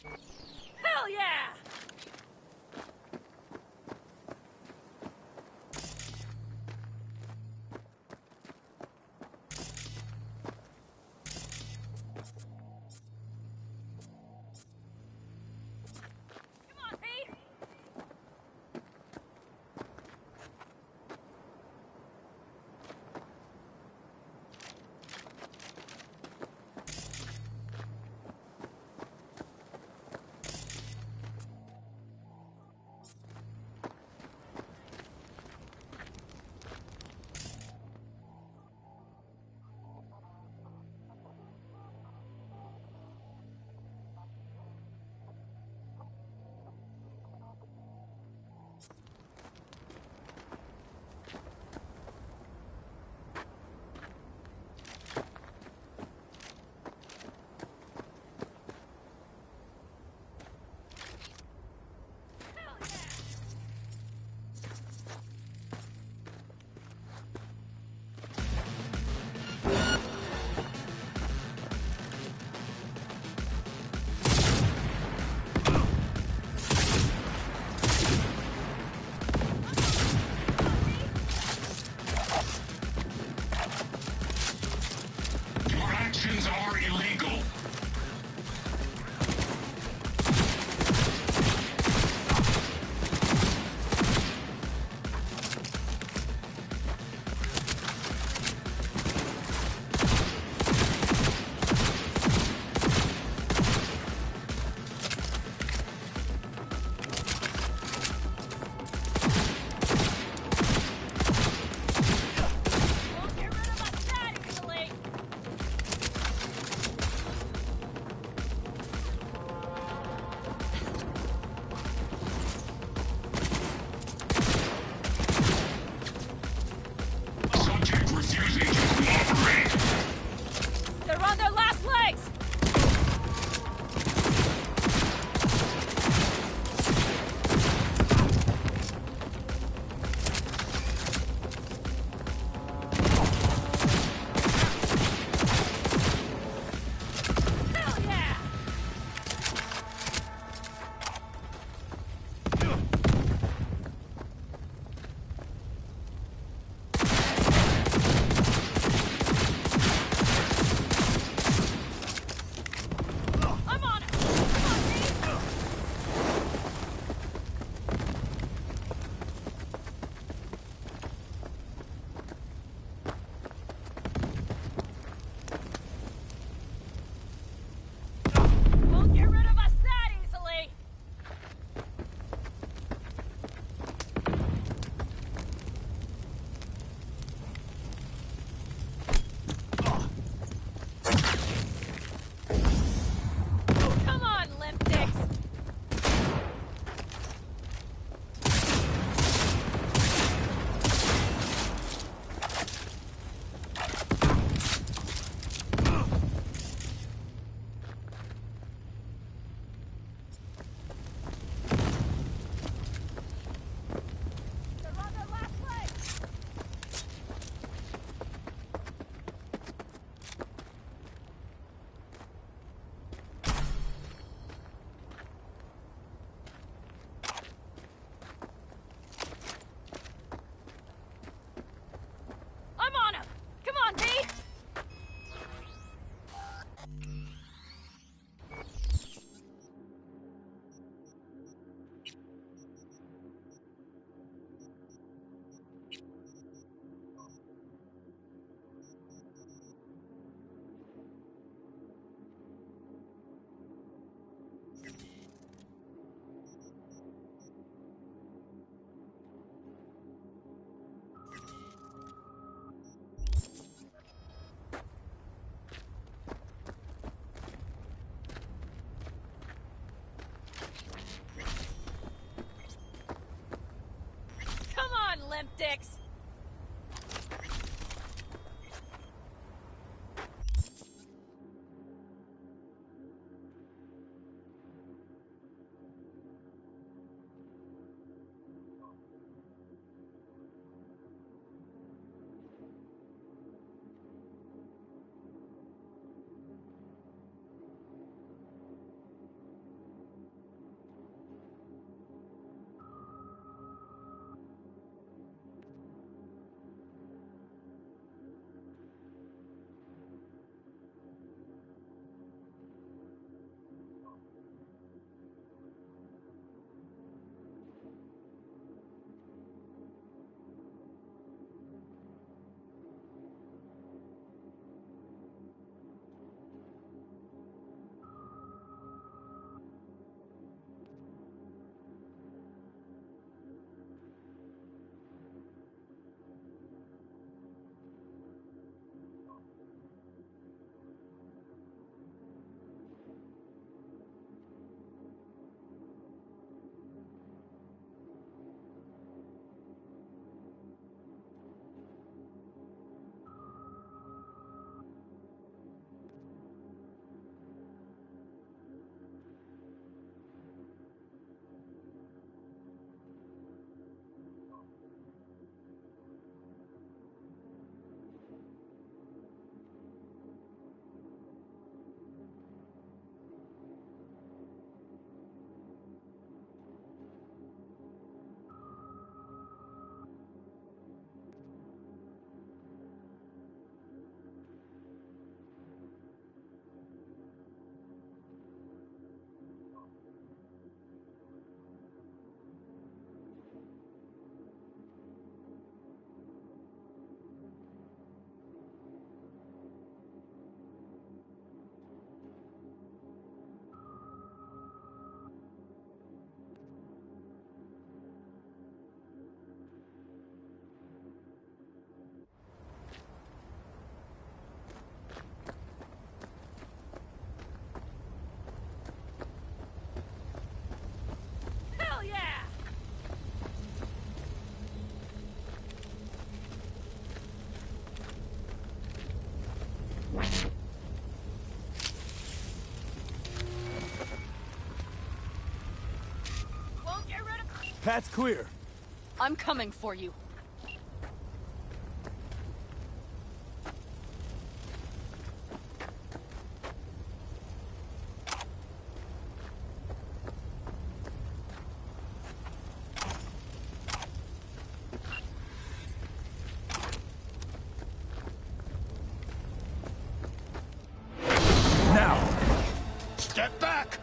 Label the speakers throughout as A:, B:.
A: Hell yeah! Come on, Pete!
B: Your actions are illegal.
A: Won't get rid of us that easily!
B: Subject refusing to cooperate.
A: They're on their last legs! Hell yeah! I'm on it! Come on, Pete! Won't get rid of us that easily! Come on, limp dicks! They're on their last legs! I'm on him! Come on, Pete! Come on, limp dicks!
C: Path's clear.
A: I'm coming for you.
C: Now!
D: Step back!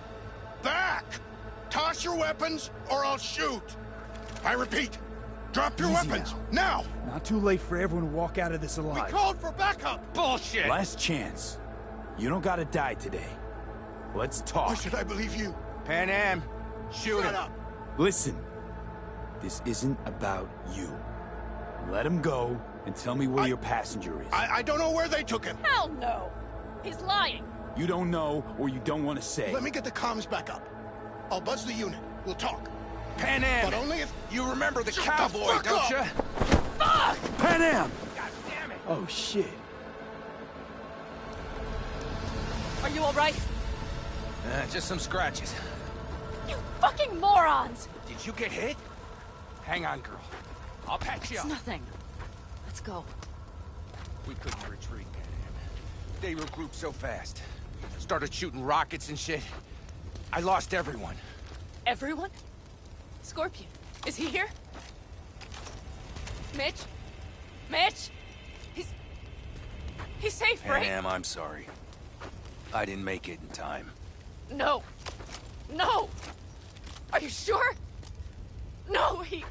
D: Back! Toss your weapons, or I'll shoot! I repeat, drop your
C: Easy
D: weapons, now!
C: Not too late for everyone to walk out of this
D: We
C: alive.
D: called for backup!
B: Bullshit!
C: Last chance. You don't gotta die today. Let's
D: Why
C: talk.
D: should I believe you?
B: Pan Am, shoot
D: Shut
B: him.
D: up!
C: Listen. This isn't about you. Let him go and tell me where your passenger is.
D: I don't know where they took him.
A: Hell no! He's lying!
C: You don't know or you don't want to say.
D: Let me get the comms back up. I'll buzz the unit. We'll talk.
B: Pan Am,
D: But only if...
B: you remember the
D: Shut the
B: cowboy,
D: fuck
B: don't
D: up!
B: you?
C: Pan Am!
B: God damn it!
C: Oh, shit.
A: Are you alright?
B: Just some scratches.
A: You fucking morons!
B: Did you get hit? Hang on, girl. I'll patch you
A: It's
B: up.
A: nothing. Let's go.
B: We couldn't retreat, Pan Am. They regrouped so fast. Started shooting rockets and shit. I lost everyone.
A: Everyone? Scorpion, is he here? Mitch? Mitch? He's safe,
B: Pan
A: right?
B: Am, I'm sorry. I didn't make it in time.
A: No. No! Are you sure? No, he...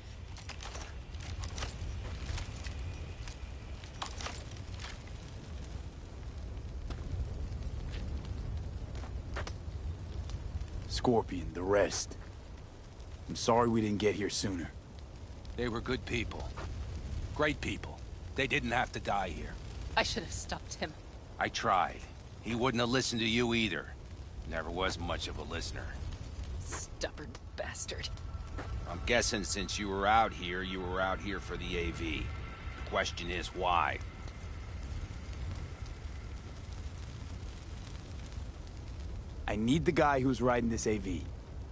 C: Scorpion, the rest. I'm sorry we didn't get here sooner.
B: They were good people. Great people. They didn't have to die here.
A: I should have stopped him.
B: I tried. He wouldn't have listened to you either. Never was much of a listener.
A: Stubborn bastard.
B: I'm guessing since you were out here for the AV. The question is why?
C: I need the guy who's riding this AV.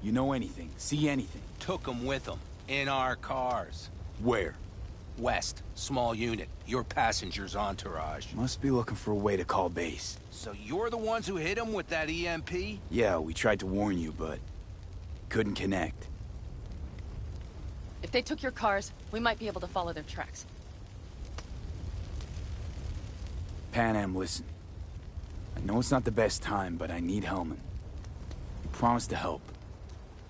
C: You know anything, see anything.
B: Took him with him. In our cars.
C: Where?
B: West. Small unit. Your passenger's entourage.
C: Must be looking for a way to call base.
B: So you're the ones who hit him with that EMP?
C: Yeah, we tried to warn you, but couldn't connect.
A: If they took your cars, we might be able to follow their tracks.
C: Pan Am, listen. I know it's not the best time, but I need Hellman. You promised to help.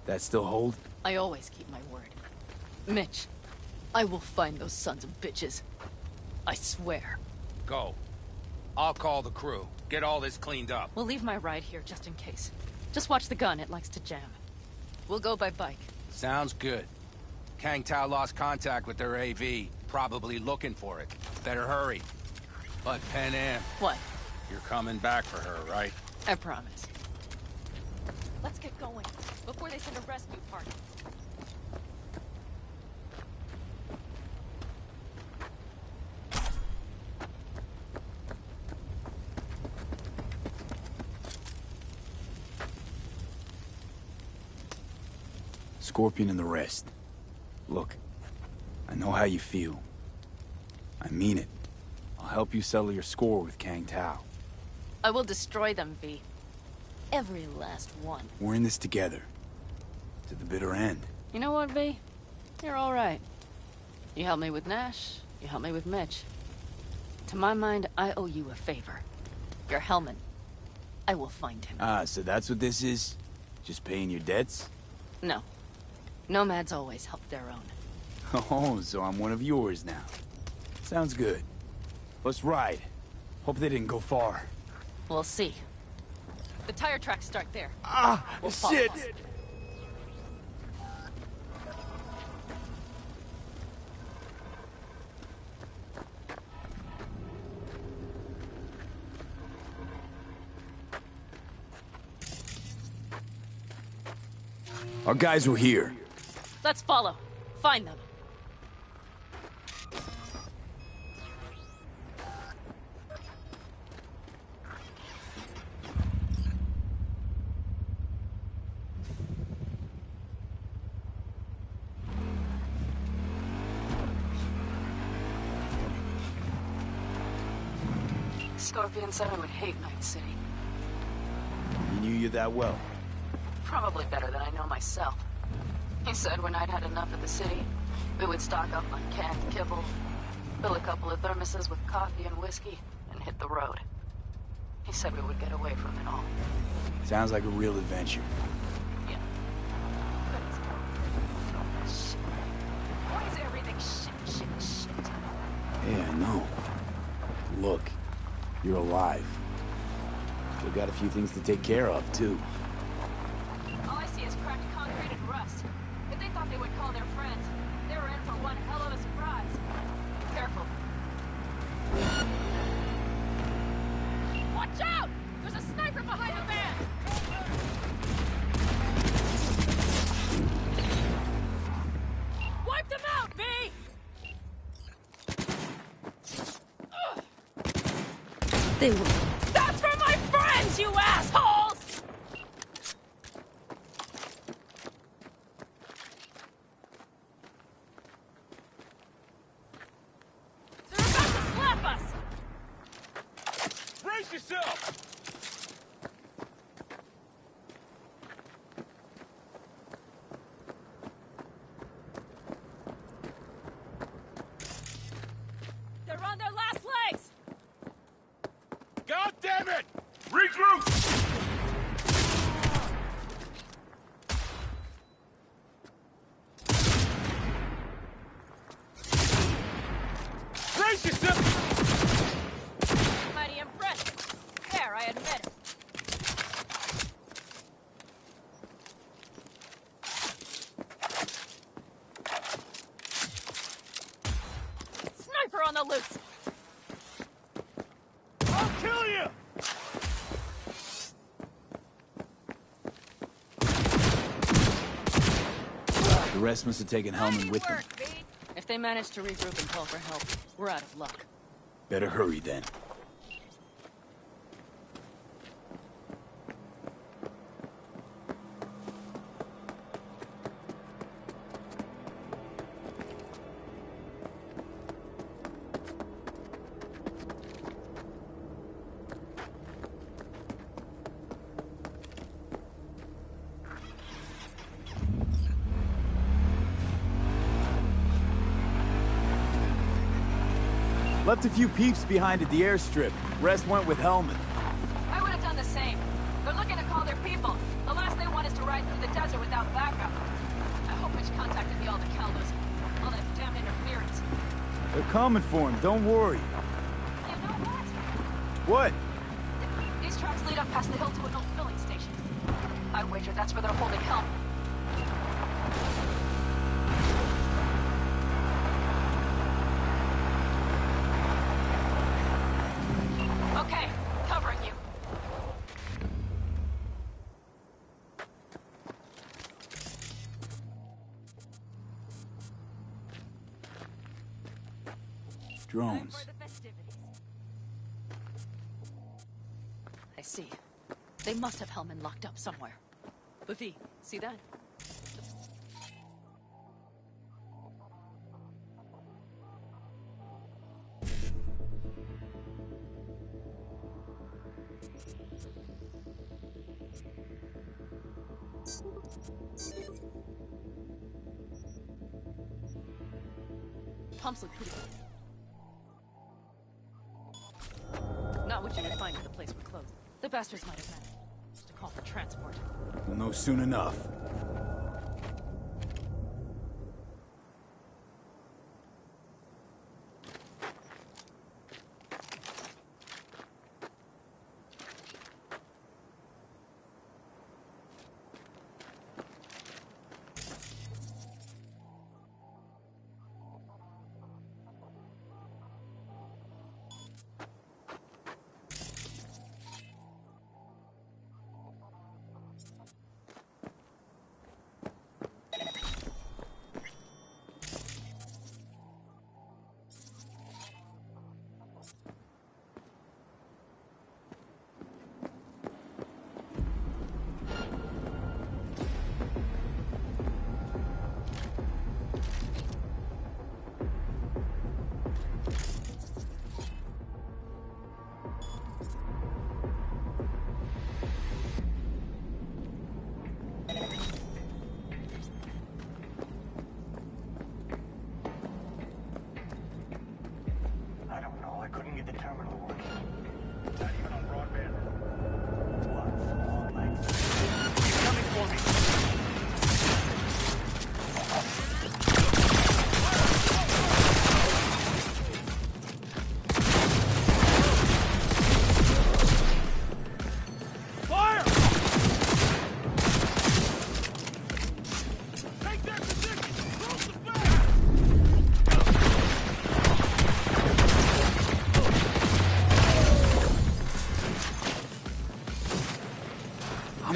C: That still hold?
A: I always keep my word. Mitch, I will find those sons of bitches. I swear.
B: Go. I'll call the crew. Get all this cleaned up.
A: We'll leave my ride here just in case. Just watch the gun, it likes to jam. We'll go by bike.
B: Sounds good. Kang Tao lost contact with their AV. Probably looking for it. Better hurry. But Pan Am,
A: What?
B: you're coming back for her, right?
A: I promise. Let's get going, before they send a rescue party.
C: Scorpion and the rest. Look, I know how you feel. I mean it. I'll help you settle your score with Kang Tao.
A: I will destroy them, V. Every last one.
C: We're in this together. To the bitter end.
A: You know what, V? You're all right. You helped me with Nash, you helped me with Mitch. To my mind, I owe you a favor. Your Hellman. I will find him.
C: Ah, so that's what this is? Just paying your debts?
A: No. Nomads always help their own.
C: Oh, so I'm one of yours now. Sounds good. Let's ride. Hope they didn't go far.
A: We'll see. The tire tracks start there.
C: Ah,
A: We'll follow
C: shit!
A: them.
C: Our guys were here.
A: Let's follow. Find them. Scorpion said I would hate Night City.
C: He knew you that well.
A: Probably better than I know myself. He said when I'd had enough of the city, we would stock up on canned kibble, fill a couple of thermoses with coffee and whiskey, and hit the road. He said we would get away from it all.
C: Sounds like a real adventure.
A: Yeah. Shit. Why is everything shit?
C: Yeah, I know. Look, you're alive. Still got a few things to take care of, too.
A: All I see is cracked concrete and rust. If they thought they would call their friends, they were in for one hell of a surprise. Careful. Watch out! There's a sniper behind the van! Wipe them out, V! They were... That's for my friends, you assholes! They're about to slap us!
B: Brace yourself!
A: They're on their last legs!
B: God damn it! Regroup! Brace yourself!
A: Mighty impressive. There, I admit it. Sniper on the loose!
B: I'll kill you!
C: The rest must have taken Hellman with them.
A: If they manage to regroup and call for help, we're out of luck.
C: Better hurry, then. Left a few peeps behind at the airstrip. Rest went with Hellman.
A: I would have done the same. They're looking to call their people. The last they want is to ride through the desert without backup. I hope Mitch contacted the Aldecaldos. All that damn interference.
C: They're coming for him, don't worry.
A: You know
C: What?
A: what? These tracks lead up past the hill to an old filling station. I wager that's where they're holding help. Okay, covering you.
C: Drones.
A: For the festivities. I see. They must have Hellman locked up somewhere. Buffy, see that? Pumps look pretty good. Not what you would find if the place were closed. The bastards might have managed to call for transport.
C: We'll know soon enough.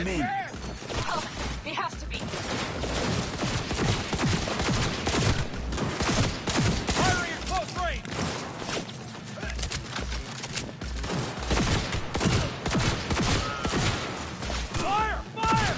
C: I'm in.
A: Oh, he has to be.
B: Firing at close range! Fire! Fire!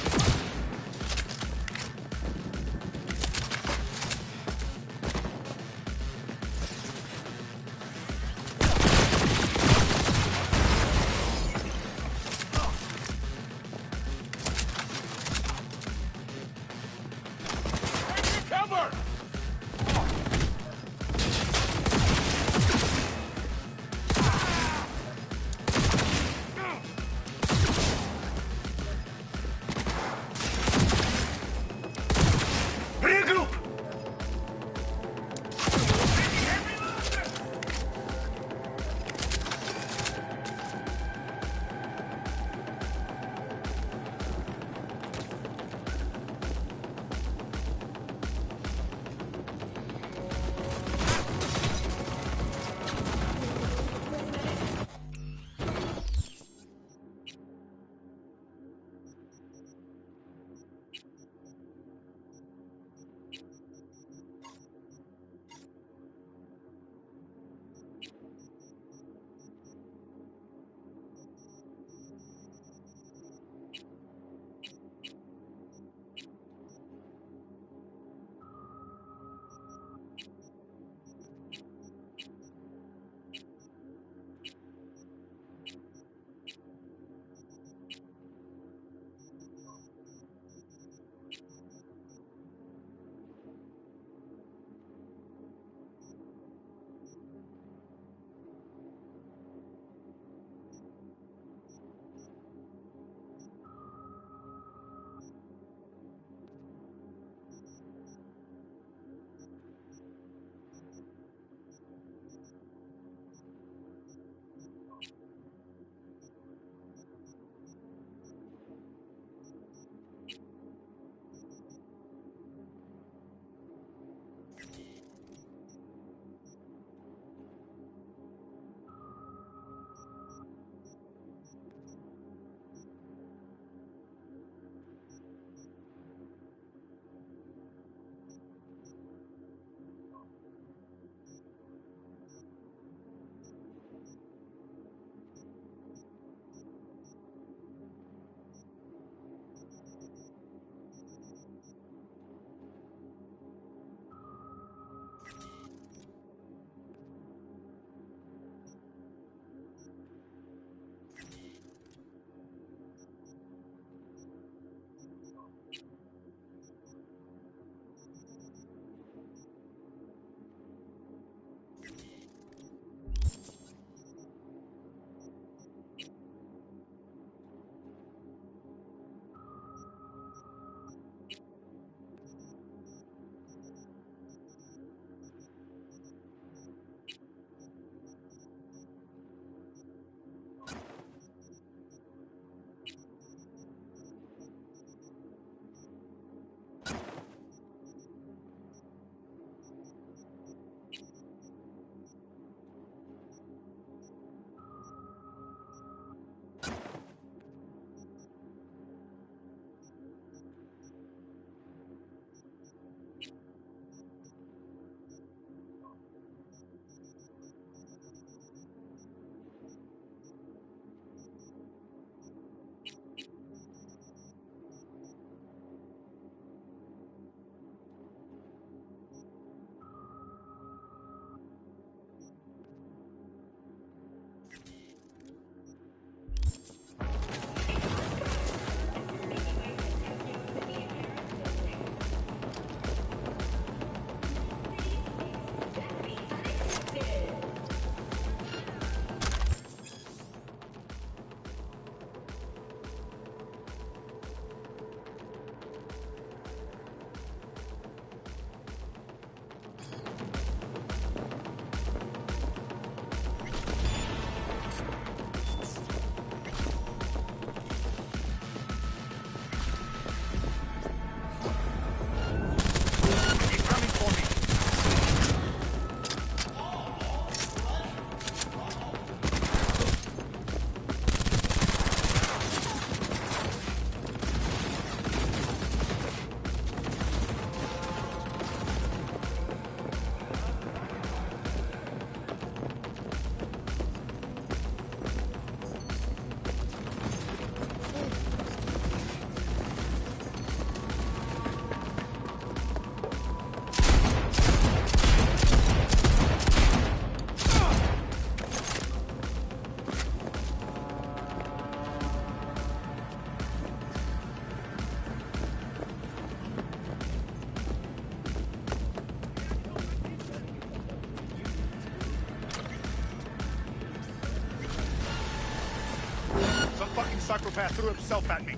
D: fucking psychopath threw himself at me.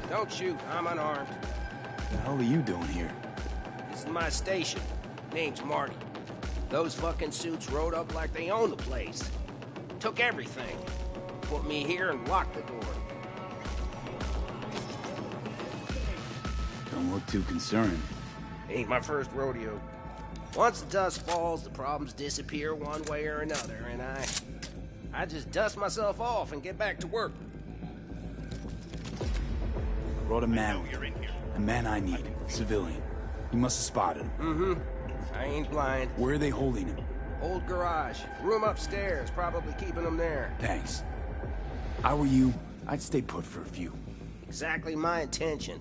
E: Don't shoot, I'm unarmed.
C: What the hell are you doing here?
E: This is my station. Name's Marty. Those fucking suits rode up like they own the place. Took everything. Put me here and locked the door.
C: Don't look too concerned.
E: Ain't my first rodeo. Once the dust falls, the problems disappear one way or another, and I just dust myself off and get back to work.
C: Brought a man with him. A man I need. Civilian. You must have spotted him.
E: Mm-hmm. I ain't blind.
C: Where are they holding him?
E: Old garage. Room upstairs. Probably keeping him there.
C: Thanks. If I were you, I'd stay put for a few.
E: Exactly my intention.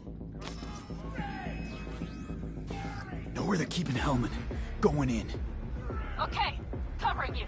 C: Know where they're keeping Hellman. Going in.
A: Okay, covering you.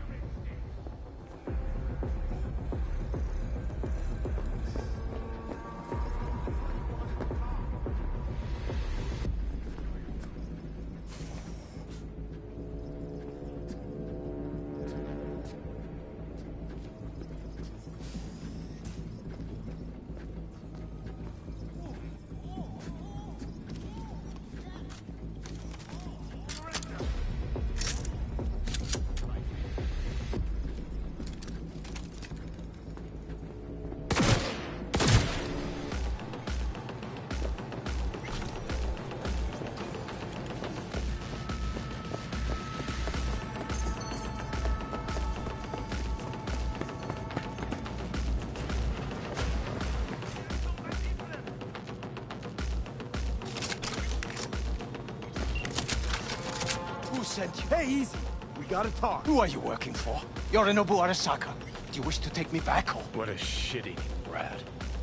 F: Hey, easy. We gotta talk.
G: Who are you working for? Yorinobu Arasaka. Do you wish to take me back or?
H: What a shit-eating rat.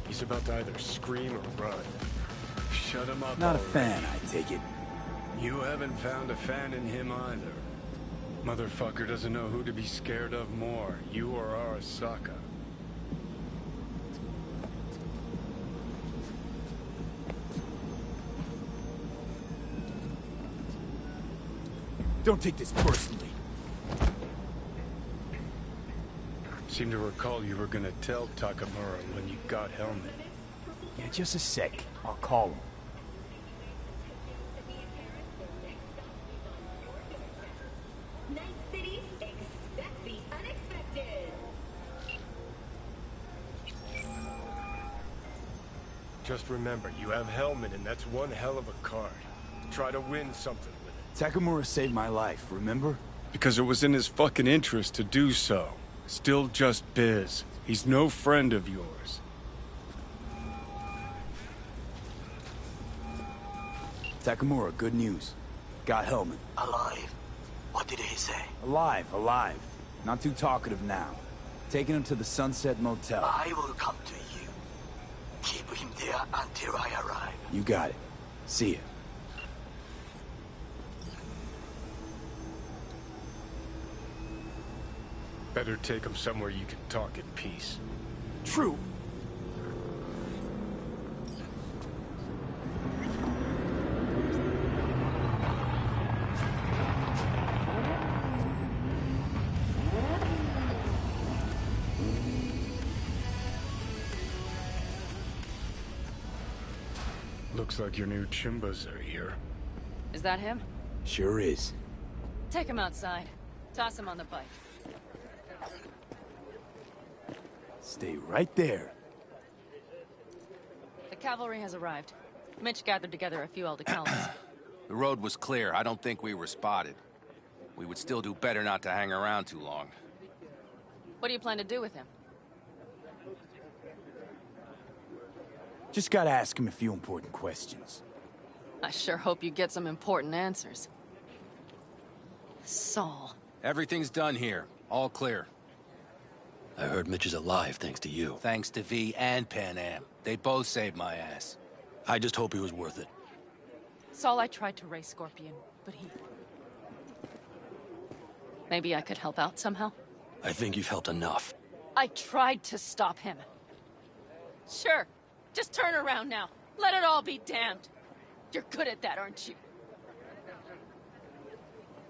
H: He's about to either scream or run. Shut him up
C: Not a
H: already.
C: fan, I take it.
H: You haven't found a fan in him either. Motherfucker doesn't know who to be scared of more, you or Arasaka.
C: Don't take this personally.
H: Seem to recall you were gonna tell Takamura when you got Hellman.
C: Yeah, just a sec. I'll call him.
I: Night City, expect the unexpected.
H: Just remember, you have Hellman and that's one hell of a card. Try to win something with it.
C: Takamura saved my life, remember?
H: Because it was in his fucking interest to do so. Still just biz. He's no friend of yours.
C: Takamura, good news. Got Hellman.
G: Alive. What did he say?
C: Alive, alive. Not too talkative now. Taking him to the Sunset Motel.
G: I will come to you. Keep him there until I arrive.
C: You got it. See ya.
H: Better take him somewhere you can talk in peace.
C: True.
H: Looks like your new Chimbas are here.
A: Is that him?
C: Sure is.
A: Take him outside. Toss him on the bike.
C: Stay right there.
A: The cavalry has arrived. Mitch gathered together a few Aldecalans.
B: The road was clear. I don't think we were spotted. We would still do better not to hang around too long.
A: What do you plan to do with him?
C: Just gotta ask him a few important questions.
A: I sure hope you get some important answers. Saul.
B: Everything's done here. All clear.
G: I heard Mitch is alive thanks to you.
B: Thanks to V and Pan Am. They both saved my ass.
G: I just hope he was worth it.
A: Saul, I tried to raise Scorpion, but he... Maybe I could help out somehow?
G: I think you've helped enough.
A: I tried to stop him. Sure. Just turn around now. Let it all be damned. You're good at that, aren't you?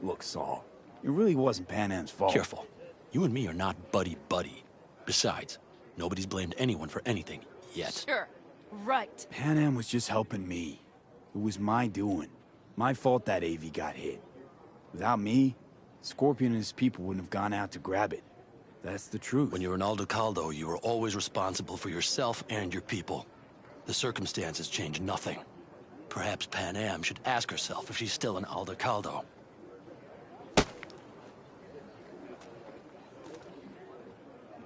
C: Look, Saul, it really wasn't Pan Am's fault.
G: Careful. You and me are not buddy-buddy. Besides, nobody's blamed anyone for anything, yet.
A: Sure. Right.
C: Pan Am was just helping me. It was my doing. My fault that AV got hit. Without me, Scorpion and his people wouldn't have gone out to grab it. That's the truth.
G: When you're an Aldecaldo, you are always responsible for yourself and your people. The circumstances change nothing. Perhaps Pan Am should ask herself if she's still an Aldecaldo.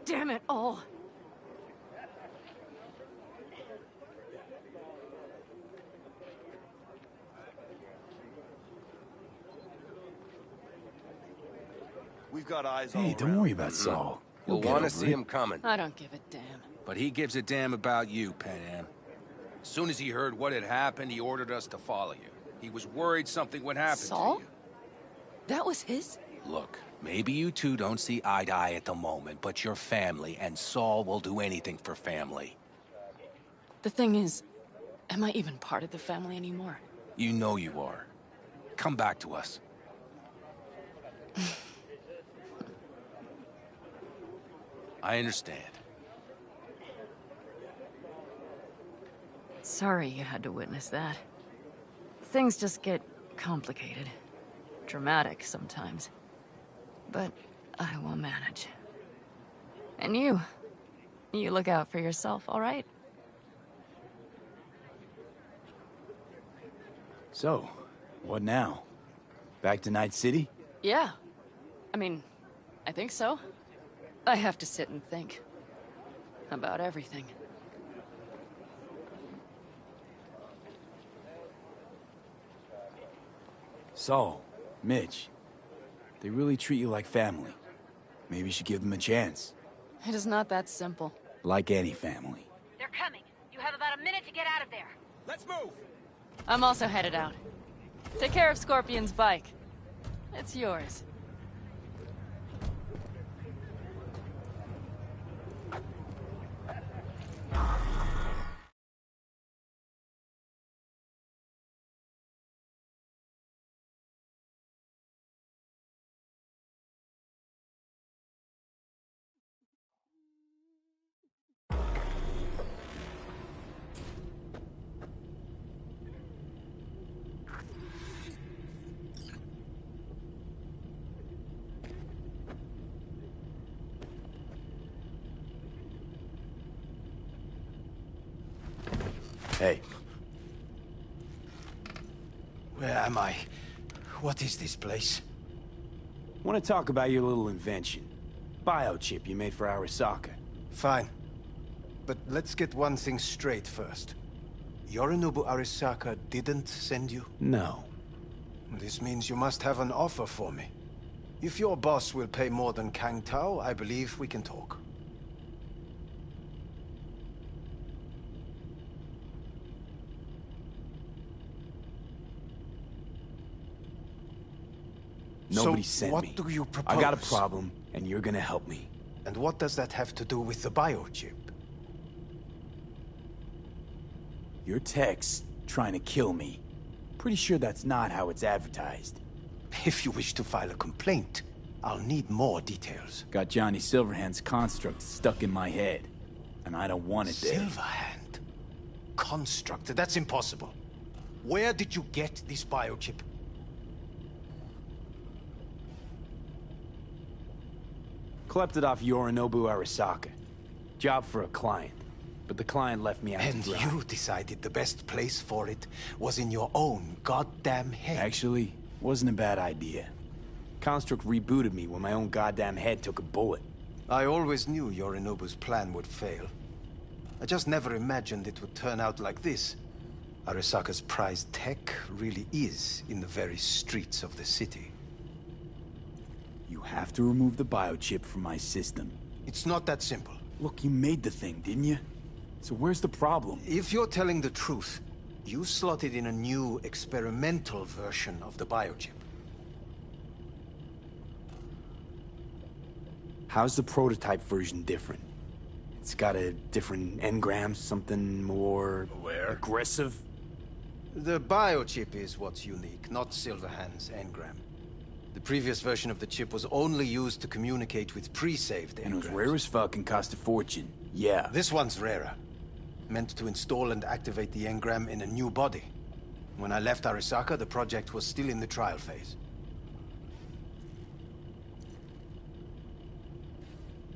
A: Damn it all.
J: We've got eyes all
C: Hey, don't
J: around.
C: worry about Saul.
B: You'll
C: get
B: want to
C: over
B: see
C: it.
B: him coming.
A: I don't give a damn.
B: But he gives a damn about you, Pan Am. As soon as he heard what had happened, he ordered us to follow you. He was worried something would happen
A: Saul?
B: to you.
A: That was his?
B: Look, maybe you two don't see eye to eye at the moment, but you're family, and Saul will do anything for family.
A: The thing is, am I even part of the family anymore?
B: You know you are. Come back to us. I understand.
A: Sorry you had to witness that. Things just get complicated. Dramatic sometimes. But I will manage. And you look out for yourself, all right?
C: So, what now? Back to Night City?
A: Yeah. I mean, I think so. I have to sit and think. About everything.
C: Saul, Mitch, they really treat you like family. Maybe you should give them a chance.
A: It is not that simple.
C: Like any family.
I: They're coming. You have about a minute to get out of there.
B: Let's move!
A: I'm also headed out. Take care of Scorpion's bike. It's yours.
C: Hey,
J: Where am I? What is this place?
C: want to talk about your little invention? Biochip you made for Arasaka.
J: Fine. But let's get one thing straight first. Yorinobu Arasaka didn't send you?
C: No.
J: This means you must have an offer for me. If your boss will pay more than Kang Tao, I believe we can talk.
C: Nobody
J: So
C: sent
J: what
C: me.
J: do you propose?
C: I got a problem, and you're gonna help me.
J: And what does that have to do with the biochip?
C: Your text trying to kill me. Pretty sure that's not how it's advertised.
J: If you wish to file a complaint, I'll need more details.
C: Got Johnny Silverhand's construct stuck in my head, and I don't want it there.
J: Silverhand? Construct? That's impossible. Where did you get this biochip?
C: Klept it off Yorinobu Arasaka. Job for a client. But the client left me out
J: And
C: to dry.
J: you decided the best place for it was in your own goddamn head.
C: Actually, wasn't a bad idea. Construct rebooted me when my own goddamn head took a bullet.
J: I always knew Yorinobu's plan would fail. I just never imagined it would turn out like this. Arasaka's prized tech really is in the very streets of the city.
C: You have to remove the biochip from my system.
J: It's not that simple.
C: Look, you made the thing, didn't you? So where's the problem?
J: If you're telling the truth, you slotted in a new experimental version of the biochip.
C: How's the prototype version different? It's got a different engram, something more... aggressive?
J: The biochip is what's unique, not Silverhand's engram. The previous version of the chip was only used to communicate with pre-saved engrams.
C: And it was rare as fuck and cost a fortune. Yeah.
J: This one's rarer. Meant to install and activate the engram in a new body. When I left Arasaka, the project was still in the trial phase.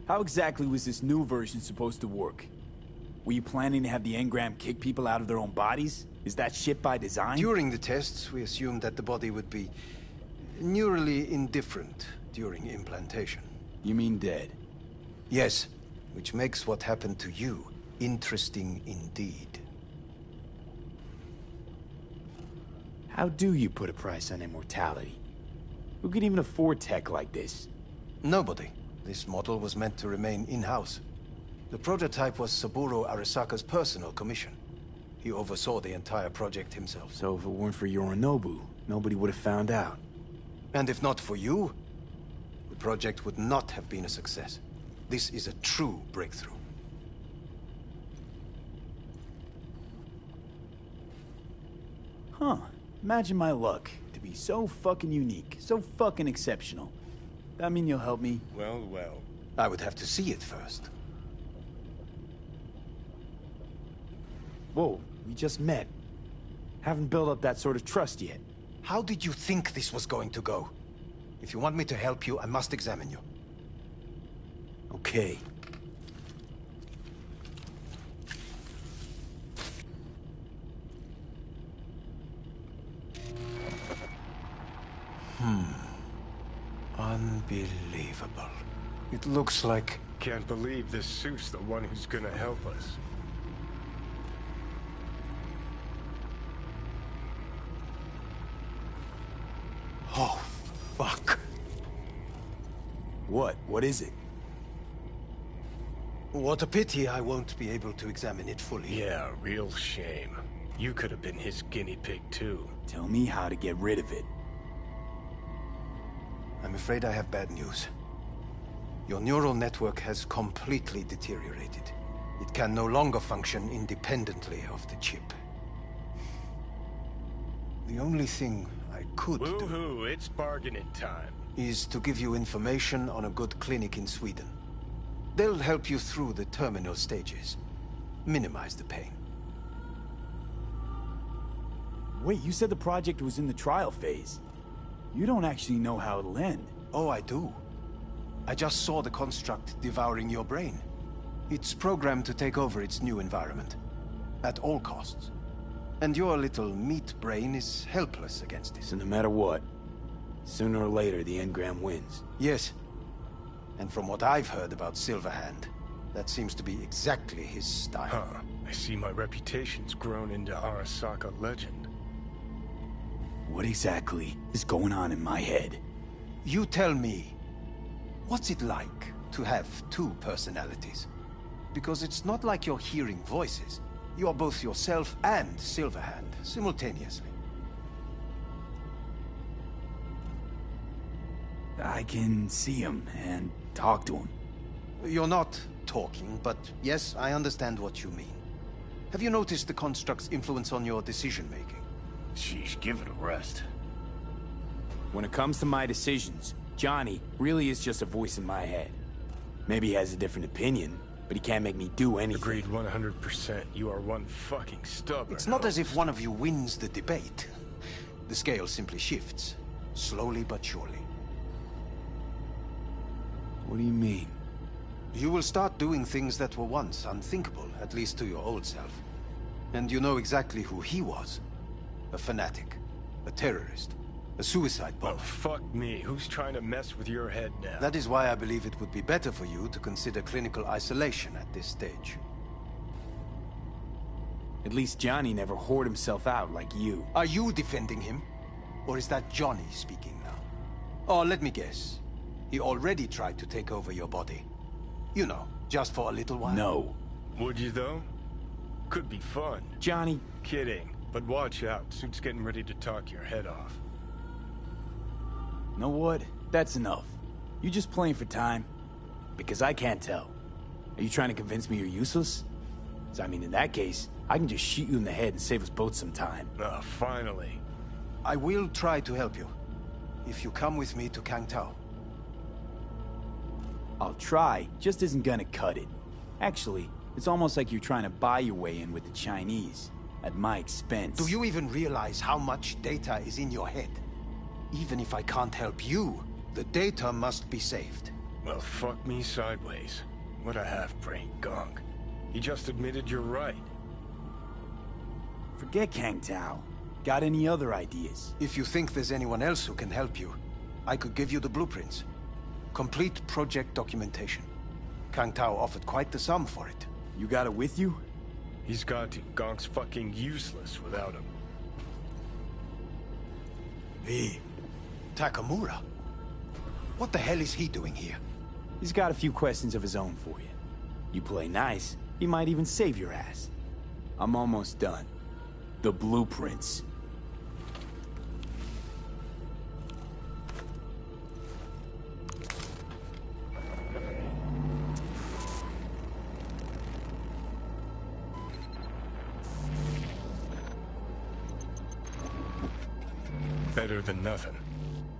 C: How exactly was this new version supposed to work? Were you planning to have the engram kick people out of their own bodies? Is that shit by design?
J: During the tests, we assumed that the body would be neurally indifferent during implantation.
C: You mean dead?
J: Yes, which makes what happened to you interesting indeed.
C: How do you put a price on immortality? Who could even afford tech like this?
J: Nobody. This model was meant to remain in-house. The prototype was Saburo Arasaka's personal commission. He oversaw the entire project himself.
C: So if it weren't for Yorinobu, nobody would have found out.
J: And if not for you, the project would not have been a success. This is a true breakthrough.
C: Huh. Imagine my luck. To be so fucking unique, so fucking exceptional. That mean you'll help me?
H: Well, well.
J: I would have to see it first.
C: Whoa, we just met. Haven't built up that sort of trust yet.
J: How did you think this was going to go? If you want me to help you, I must examine you.
C: Okay.
J: Unbelievable. It looks like...
H: Can't believe this suit's the one who's gonna help us.
J: Oh, fuck.
C: What? What is it?
J: What a pity I won't be able to examine it fully.
H: Yeah, real shame. You could have been his guinea pig too.
C: Tell me how to get rid of it.
J: I'm afraid I have bad news. Your neural network has completely deteriorated. It can no longer function independently of the chip. The only thing I could do...
H: Woohoo, it's bargaining time.
J: ...is to give you information on a good clinic in Sweden. They'll help you through the terminal stages. Minimize the pain.
C: Wait, you said the project was in the trial phase. You don't actually know how it'll end.
J: Oh, I do. I just saw the construct devouring your brain. It's programmed to take over its new environment. At all costs. And your little meat brain is helpless against it.
C: So no matter what, sooner or later the engram wins.
J: Yes. And from what I've heard about Silverhand, that seems to be exactly his style.
H: Huh. I see my reputation's grown into Arasaka legend.
C: What exactly is going on in my head?
J: You tell me, what's it like to have two personalities? Because it's not like you're hearing voices. You're both yourself and Silverhand simultaneously.
C: I can see him and talk to him.
J: You're not talking, but yes, I understand what you mean. Have you noticed the construct's influence on your decision-making?
F: Sheesh, give it a rest.
C: When it comes to my decisions, Johnny really is just a voice in my head. Maybe he has a different opinion, but he can't make me do anything.
H: Agreed 100%. You are one fucking stubborn.
J: It's not as if one of you wins the debate. The scale simply shifts, slowly but surely.
C: What do you mean?
J: You will start doing things that were once unthinkable, at least to your old self. And you know exactly who he was. A fanatic, a terrorist, a suicide bomber.
H: Well, fuck me. Who's trying to mess with your head now?
J: That is why I believe it would be better for you to consider clinical isolation at this stage.
C: At least Johnny never whored himself out like you.
J: Are you defending him? Or is that Johnny speaking now? Oh, let me guess. He already tried to take over your body. You know, just for a little while.
C: No.
H: Would you, though? Could be fun.
C: Johnny...
H: Kidding. But watch out. Suit's getting ready to talk your head off.
C: Know what? That's enough. You just playing for time? Because I can't tell. Are you trying to convince me you're useless? 'Cause I mean, in that case, I can just shoot you in the head and save us both some time.
H: Ah, finally.
J: I will try to help you. If you come with me to Kangtao.
C: I'll try, just isn't gonna cut it. Actually, it's almost like you're trying to buy your way in with the Chinese, at my expense.
J: Do you even realize how much data is in your head? Even if I can't help you, the data must be saved.
H: Well, fuck me sideways. What a half-brain gunk. He just admitted you're right.
C: Forget Kangtao. Got any other ideas?
J: If you think there's anyone else who can help you, I could give you the blueprints. Complete project documentation. Kangtao offered quite the sum for it.
C: You got it with you?
H: He's got to. Gonk's fucking useless without him.
J: V. Takamura? What the hell is he doing here?
C: He's got a few questions of his own for you. You play nice, he might even save your ass. I'm almost done. The blueprints.
H: Better than nothing.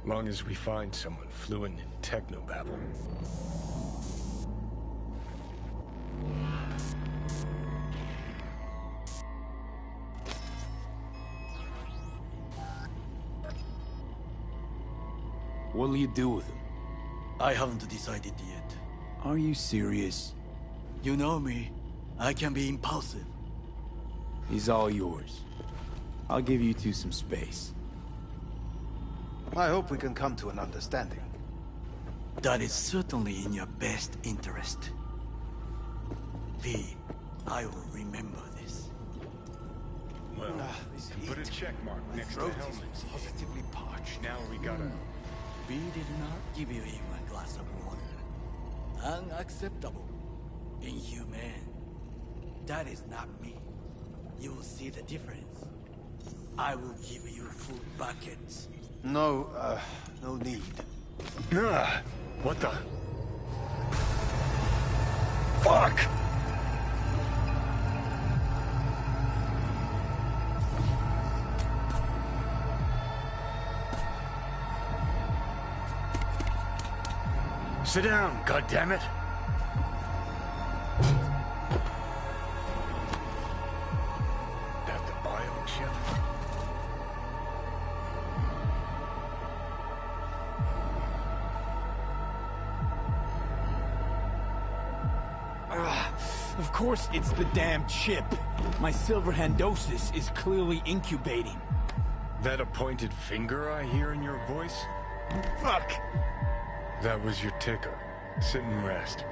H: Long as we find someone fluent in technobabble.
C: What'll you do with him?
G: I haven't decided yet.
C: Are you serious?
G: You know me. I can be impulsive.
C: He's all yours. I'll give you two some space.
J: I hope we can come to an understanding.
G: That is certainly in your best interest. V, I will remember this.
H: Well, put a check mark next to the helmet.
J: Positively parched.
H: Now we gotta...
G: V did not give you even a glass of water. Unacceptable. Inhumane. That is not me. You will see the difference. I will give you full buckets.
J: No, no need.
H: What the... Fuck! Sit down, goddammit! That the bio chip?
C: Of course it's the damn chip. My silver handosis is clearly incubating.
H: That a pointed finger I hear in your voice?
C: Fuck!
H: That was your ticker. Sit and rest.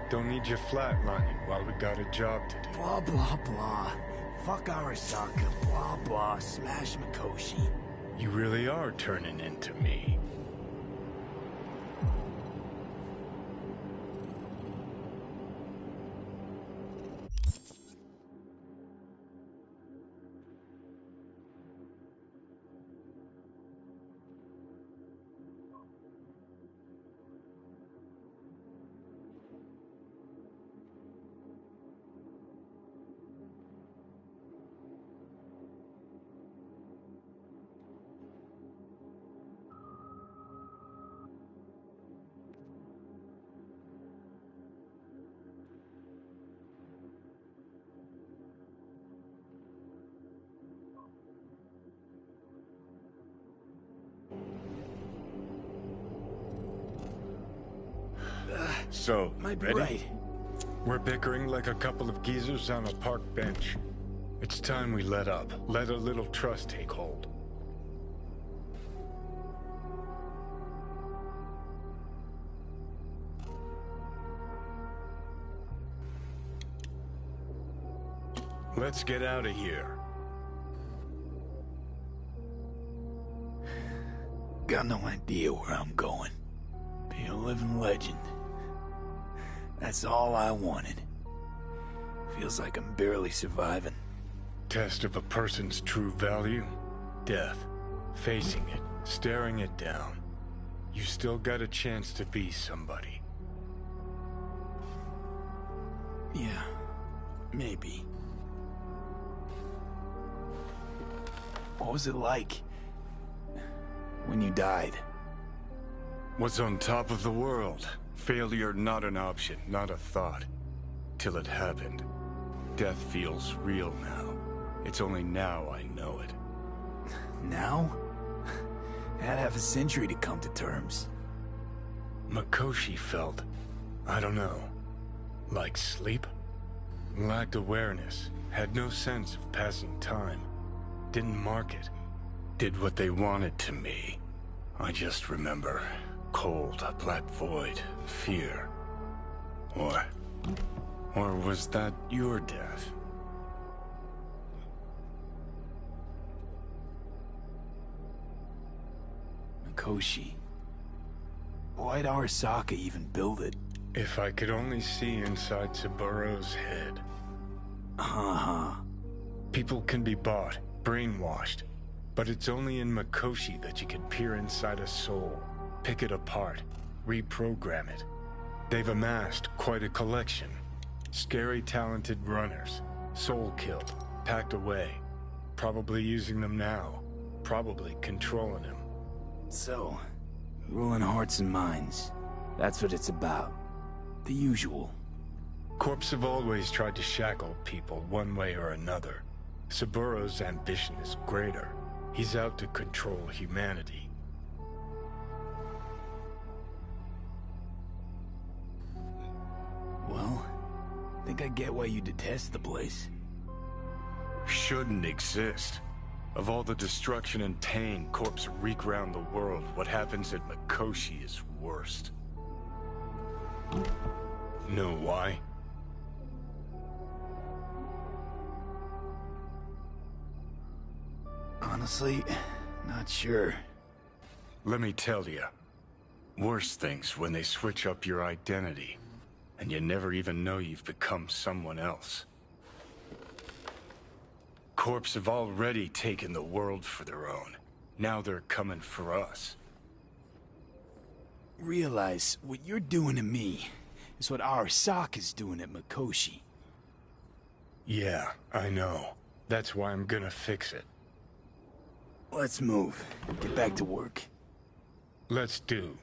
H: Don't need you flatlining while we got a job to do.
C: Blah, blah, blah. Fuck Arasaka. Blah, blah. Smash Mikoshi.
H: You really are turning into me. So,
C: Might be
H: ready?
C: right.
H: We're bickering like a couple of geezers on a park bench. It's time we let up. Let a little trust take hold. Let's get out of here.
C: Got no idea where I'm going. Be a living legend. That's all I wanted. Feels like I'm barely surviving.
H: Test of a person's true value? Death. Facing it, staring it down. You still got a chance to be somebody.
C: Yeah, maybe. What was it like when you died?
H: Was on top of the world. Failure not an option, not a thought. Till it happened. Death feels real now. It's only now I know it.
C: Now? I had half a century to come to terms.
H: Mikoshi felt, I don't know, like sleep? Lacked awareness, had no sense of passing time. Didn't mark it. Did what they wanted to me. I just remember cold, a black void, fear. Or was that your death?
C: Mikoshi. Why'd Arasaka even build it?
H: If I could only see inside Saburo's head. People can be bought, brainwashed. But it's only in Mikoshi that you can peer inside a soul, pick it apart, reprogram it. They've amassed quite a collection. Scary talented runners, soul killed, packed away. Probably using them now, probably controlling them.
C: So, ruling hearts and minds. That's what it's about. The usual.
H: Corps have always tried to shackle people one way or another. Saburo's ambition is greater. He's out to control humanity.
C: Well, I think I get why you detest the place.
H: Shouldn't exist. Of all the destruction and pain Corps wreak round the world, what happens at Mikoshi is worst. Know why?
C: Honestly, not sure.
H: Let me tell you. Worse things when they switch up your identity, and you never even know you've become someone else. Corps have already taken the world for their own. Now they're coming for us.
C: Realize what you're doing to me is what Arasaka's doing at Mikoshi.
H: Yeah, I know. That's why I'm gonna fix it.
C: Let's move. Get back to work.
H: Let's do.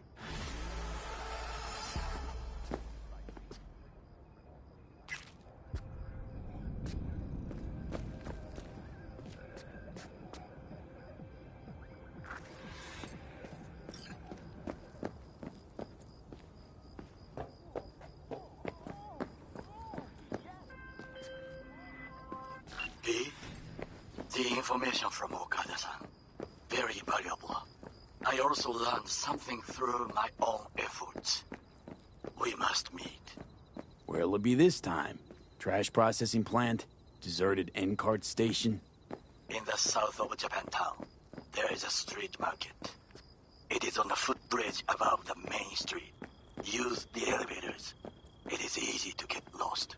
G: The information from Okada-san, very valuable. I also learned something through my own efforts. We must meet.
C: Where'll it be this time? Trash processing plant? Deserted N-cart station?
G: In the south of Japantown, there is a street market. It is on the footbridge above the main street. Use the elevators. It is easy to get lost.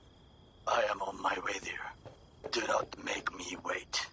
G: I am on my way there. Do not make me wait.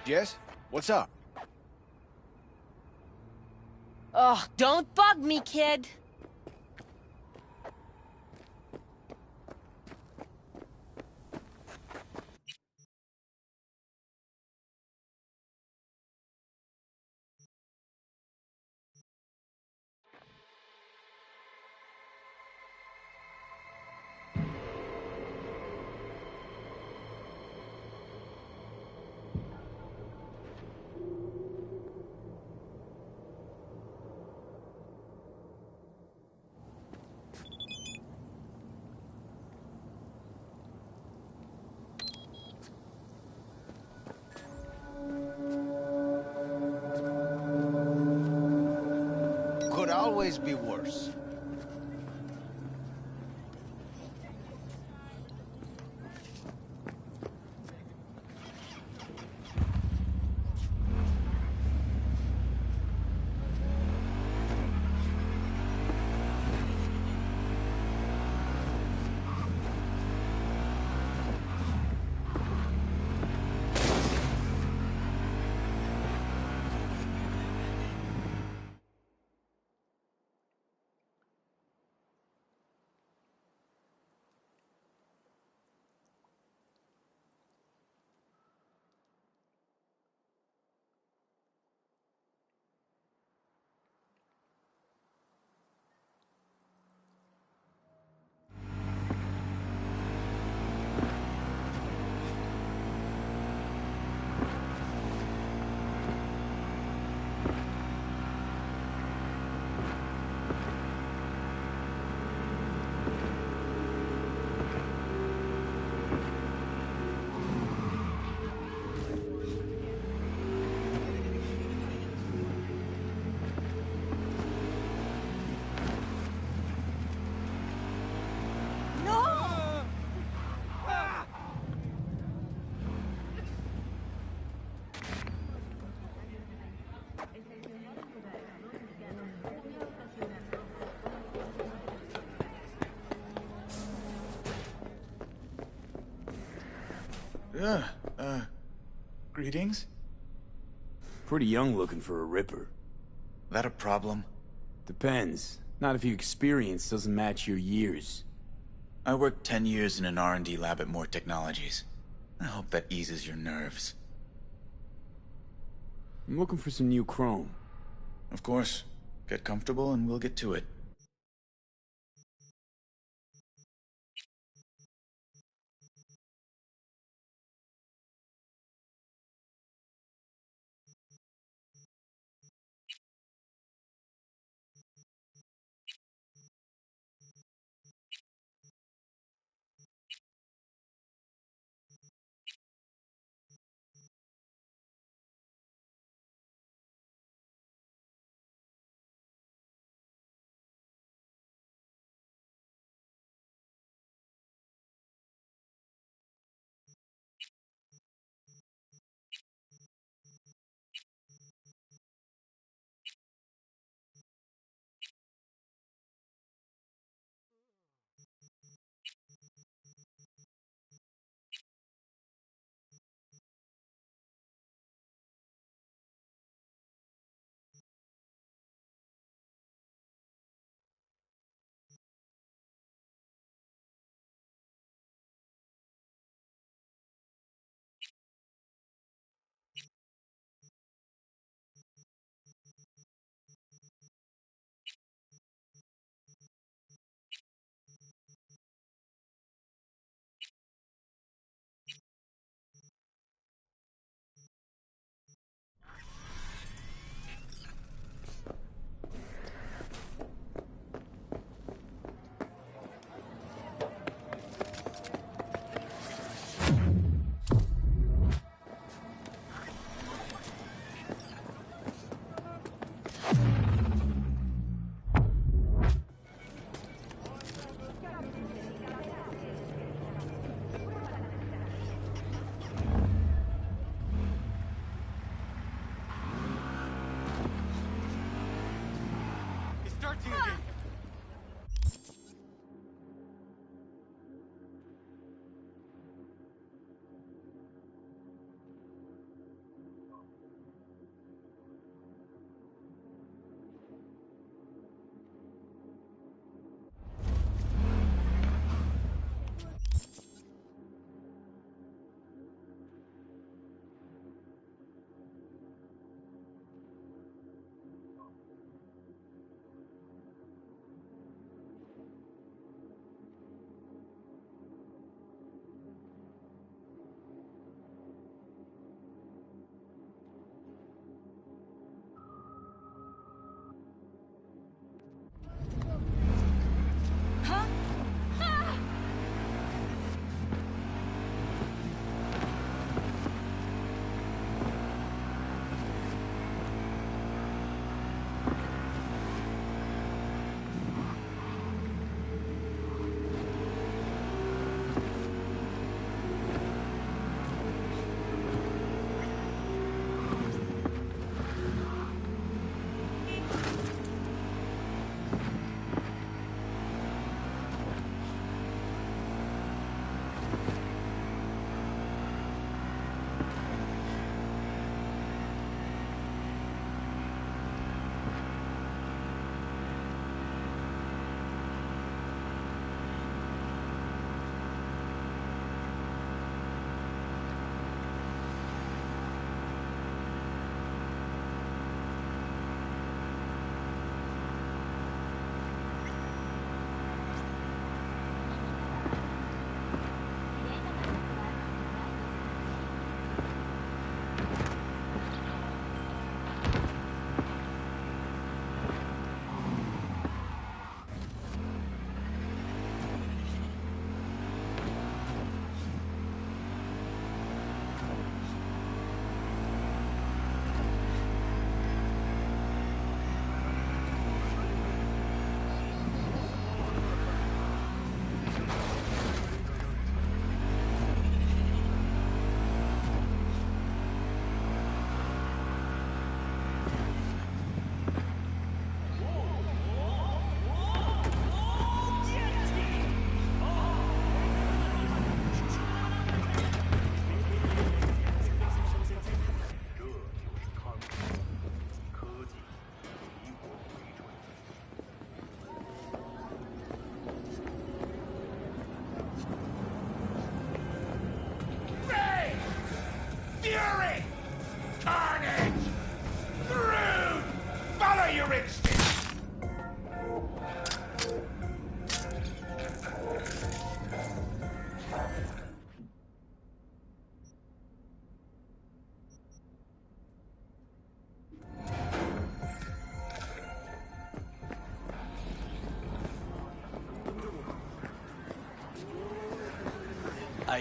B: Jess, what's up?
K: Oh, don't bug me, kid.
L: Could always be worse.
M: Greetings?
C: Pretty young looking for a Ripper.
M: That a problem?
C: Depends. Not if your experience doesn't match your years.
M: I worked 10 years in an R&D lab at More Technologies. I hope that eases your nerves.
C: I'm looking for some new chrome.
M: Of course. Get comfortable and we'll get to it.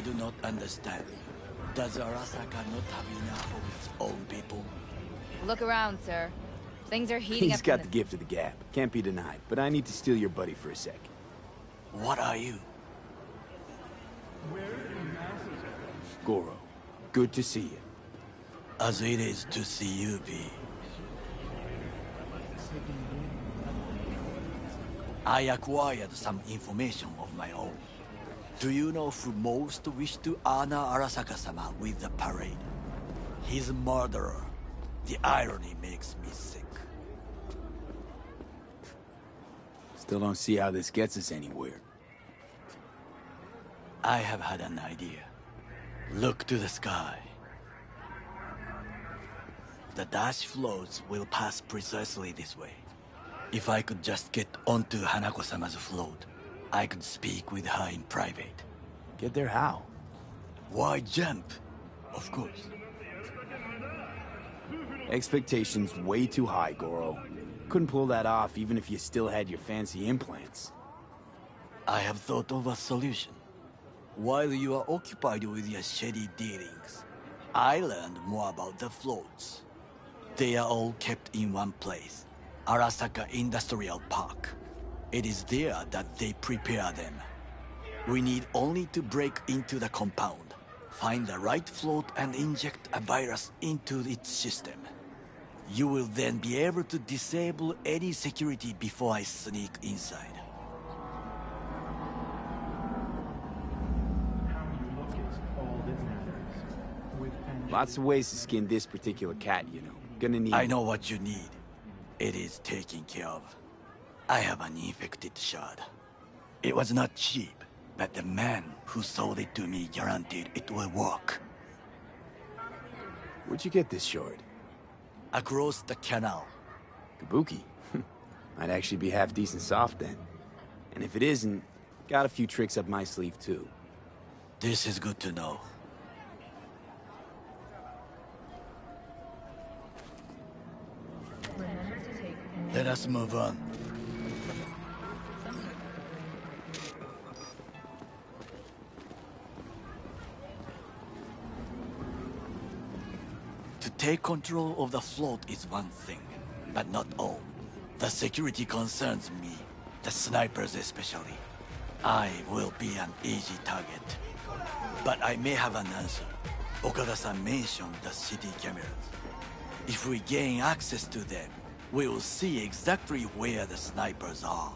G: do not understand. Does Arasaka not have enough of its own people?
N: Look around, sir. Things are heating up.
C: He's got the gift of the gab. Can't be denied. But I need to steal your buddy for a sec.
G: What are you?
C: Goro, good to see you.
G: As it is to see you, V. I acquired some information of my own. Do you know who most wished to honor Arasaka-sama with the parade? His murderer. The irony makes me sick.
C: Still don't see how this gets us anywhere.
G: I have had an idea. Look to the sky. The dash floats will pass precisely this way. If I could just get onto Hanako-sama's float, I could speak with her in private.
C: Get there how?
G: Why jump? Of course.
C: Expectations way too high, Goro. Couldn't pull that off even if you still had your fancy implants.
G: I have thought of a solution. While you are occupied with your shady dealings, I learned more about the floats. They are all kept in one place, Arasaka Industrial Park. It is there that they prepare them. We need only to break into the compound, find the right float and inject a virus into its system. You will then be able to disable any security before I sneak inside.
C: Lots of ways to skin this particular cat, you know. Gonna need...
G: I know what you need. It is taken care of. I have an infected shard. It was not cheap, but the man who sold it to me guaranteed it will work.
C: Where'd you get this shard?
G: Across the canal.
C: Kabuki? Might actually be half decent soft then. And if it isn't, got a few tricks up my sleeve too.
G: This is good to know. Let us move on. To take control of the float is one thing, but not all. The security concerns me, the snipers especially. I will be an easy target. But I may have an answer. Okada-san mentioned the city cameras. If we gain access to them, we will see exactly where the snipers are.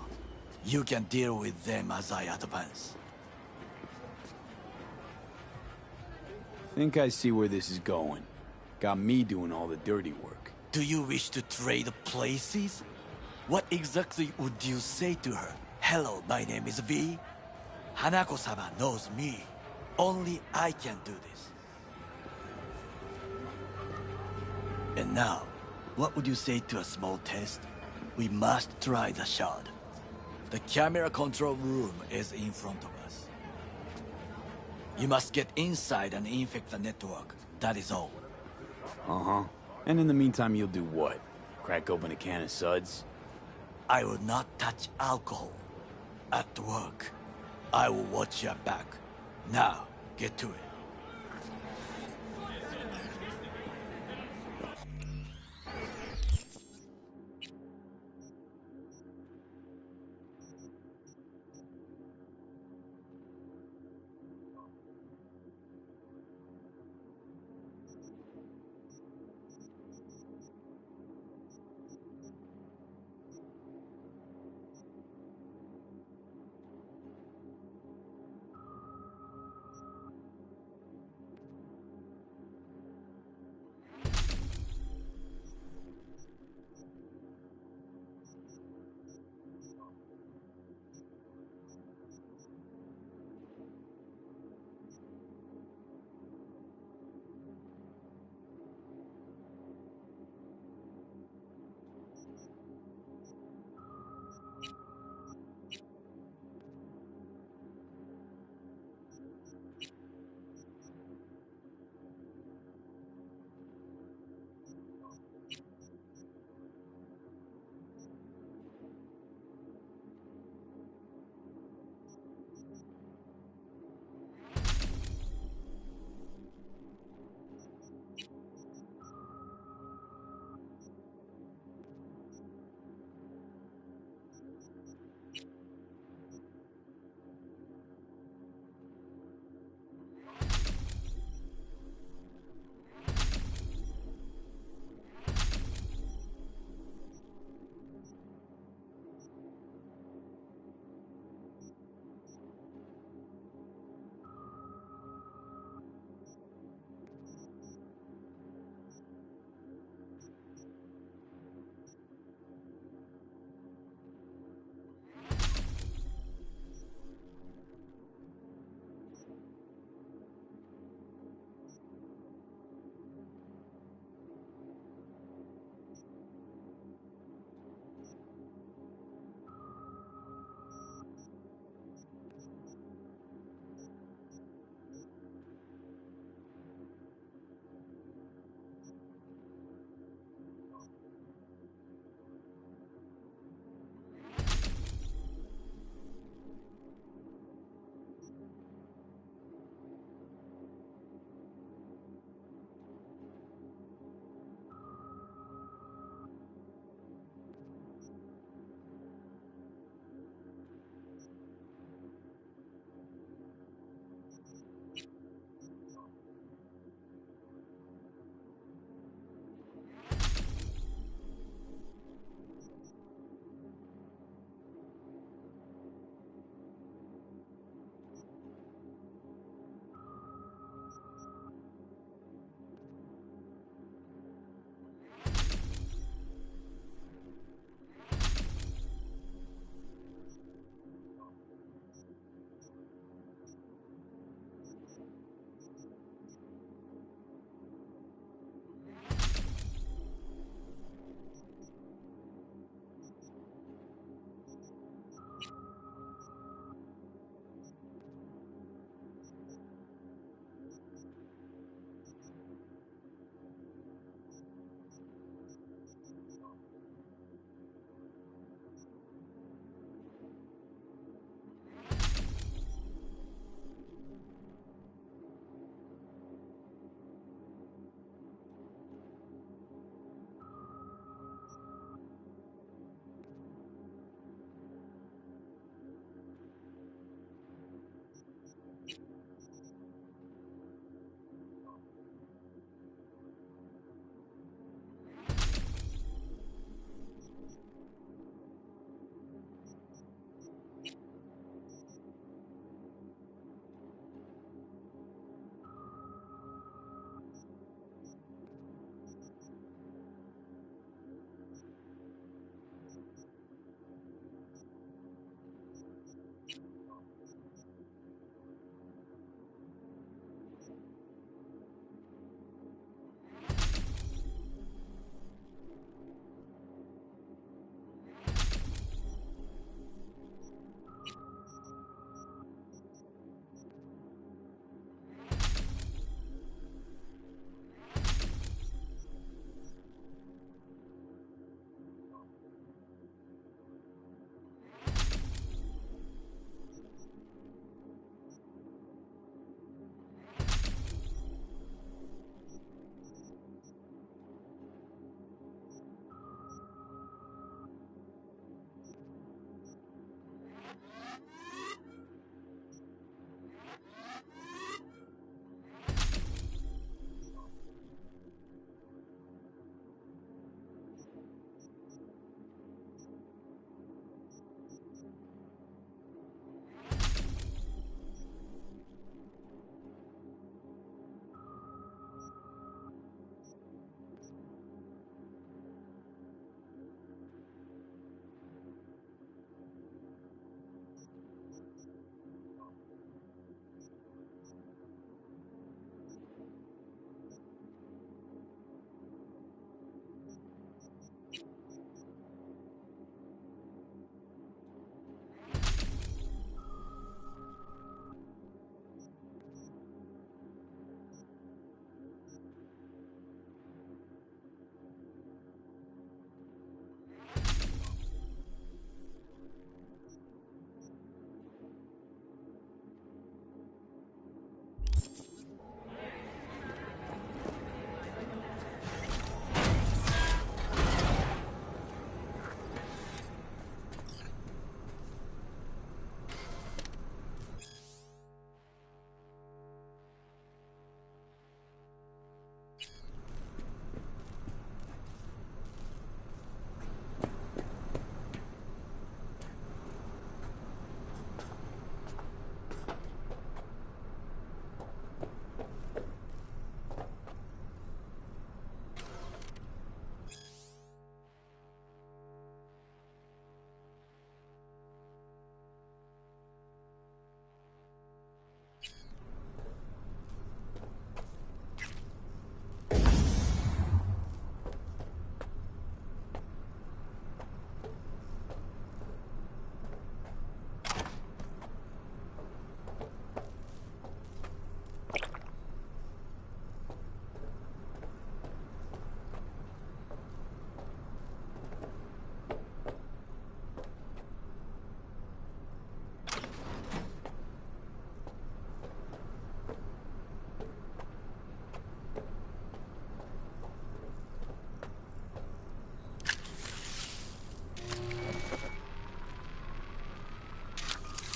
G: You can deal with them as I advance.
C: Think I see where this is going. Got me doing all the dirty work.
G: Do you wish to trade places? What exactly would you say to her? Hello, my name is V. Hanako-sama knows me. Only I can do this. And now, what would you say to a small test? We must try the shard. The camera control room is in front of us. You must get inside and infect the network. That is all.
C: Uh-huh. And in the meantime, you'll do what? Crack open a can of suds?
G: I will not touch alcohol. At work, I will watch your back. Now, get to it.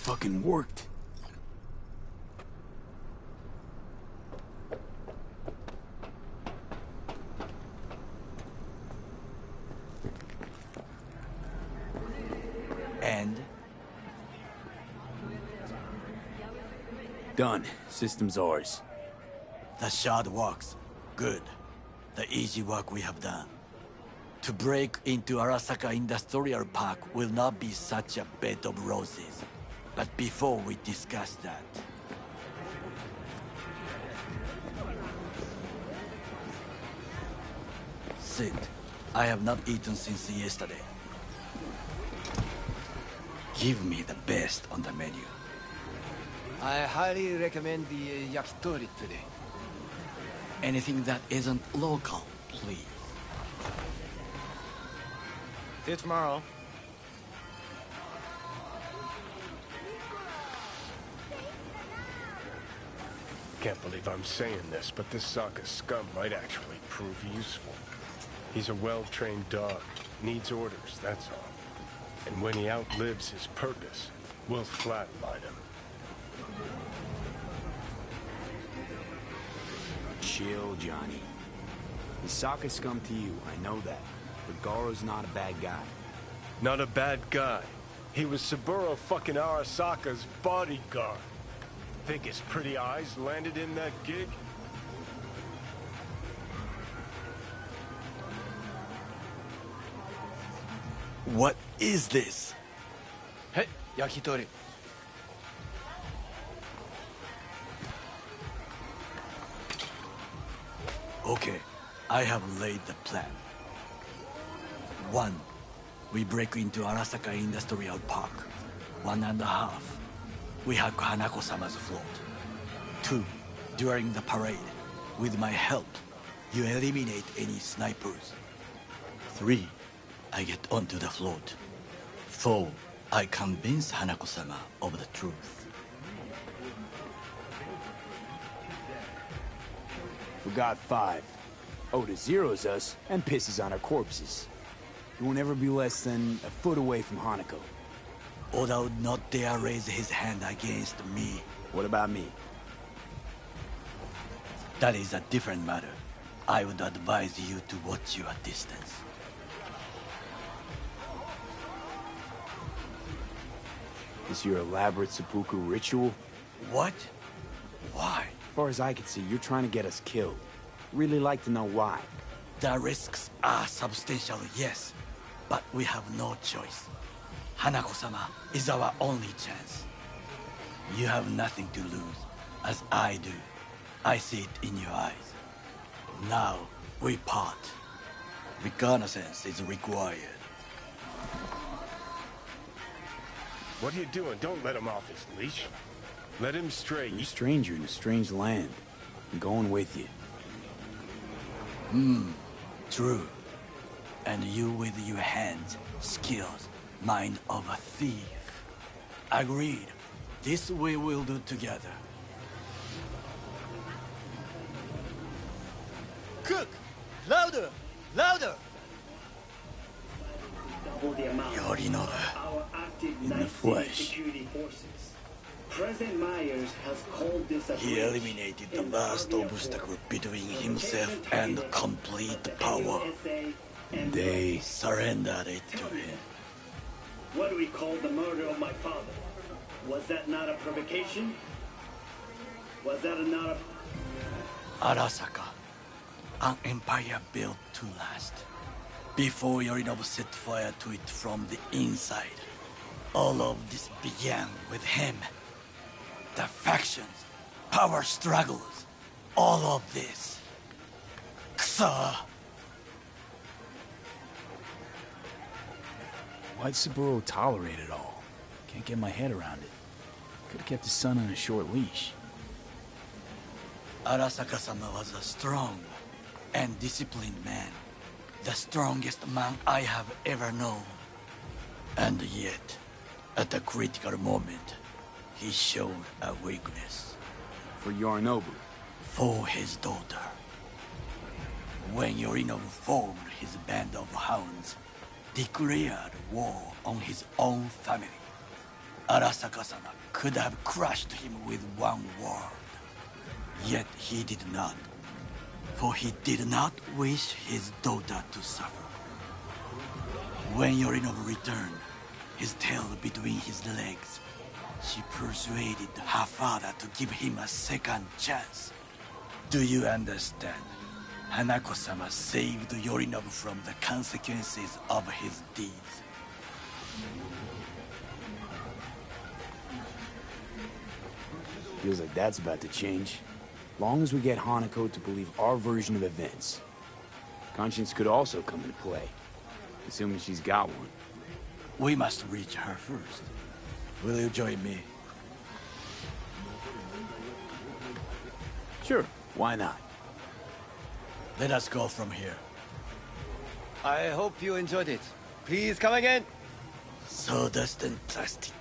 C: fucking worked.
G: And?
C: Done. System's ours.
G: The shard works. Good. The easy work we have done. To break into Arasaka Industrial Park will not be such a bed of roses. But before we discuss that... Sit. I have not eaten since yesterday. Give me the best on the menu.
L: I highly recommend the yakitori today.
G: Anything that isn't local, please.
L: See you tomorrow.
H: Can't believe I'm saying this, but this Sokka scum might actually prove useful. He's a well-trained dog. Needs orders, that's all. And when he outlives his purpose, we'll flatline him.
C: Chill, Johnny. He's Sokka scum to you, I know that. But Goro's not a bad guy.
H: Not a bad guy. He was Saburo fucking Arasaka's bodyguard. Think his pretty eyes landed in that gig?
G: What is this?
L: Hey, yakitori.
G: Okay, I have laid the plan. 1. We break into Arasaka Industrial Park. 1.5. We hack Hanako-sama's float. 2. During the parade, with my help, you eliminate any snipers. 3. I get onto the float. 4. I convince Hanako-sama of the truth.
C: Forgot 5. Oda zeros us and pisses on our corpses. He won't ever be less than a foot away from Hanako.
G: Oda would not dare raise his hand against me.
C: What about me?
G: That is a different matter. I would advise you to watch your distance.
C: Is your elaborate seppuku ritual?
G: What? Why?
C: As far as I can see, you're trying to get us killed. Really like to know why.
G: The risks are substantial, yes. But we have no choice. Hanako-sama is our only chance. You have nothing to lose, as I do. I see it in your eyes. Now, we part. Reconnaissance is required.
H: What are you doing? Don't let him off his leash. Let him stray.
C: You're a stranger in a strange land. I'm going with you.
G: True. And you with your hands, skills, mind of a thief. Agreed. This we will do together.
F: Cook! Louder! Louder!
G: Yorinobu.
C: In the flesh.
O: President Myers has called this a
G: He eliminated the last obstacle between himself and complete power.
C: They
G: surrendered it to him.
O: What do we call the murder of my father? Was that not a provocation? Was that not a...
G: Arasaka, an empire built to last. Before Yorinobu set fire to it from the inside, all of this began with him. The factions, power struggles, all of this. Kusa!
C: Why'd Saburo tolerate it all? Can't get my head around it. Could've kept his son on a short leash.
G: Arasaka-sama was a strong and disciplined man. The strongest man I have ever known. And yet, at a critical moment, he showed a weakness.
C: For Yorinobu?
G: For his daughter. When Yorinobu formed his band of hounds, declared war on his own family. Arasaka-sama could have crushed him with one word. Yet he did not. For he did not wish his daughter to suffer. When Yorinobu returned, his tail between his legs, she persuaded her father to give him a second chance. Do you understand? Hanako-sama saved Yorinobu from the consequences of his deeds.
C: Feels like that's about to change. Long as we get Hanako to believe our version of events. Conscience could also come into play, assuming she's got one.
G: We must reach her first. Will you join me?
C: Sure, why not?
G: Let us go from here.
L: I hope you enjoyed it. Please come again.
G: Sawdust and plastic.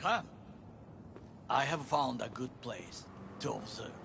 G: Come. I have found a good place to observe.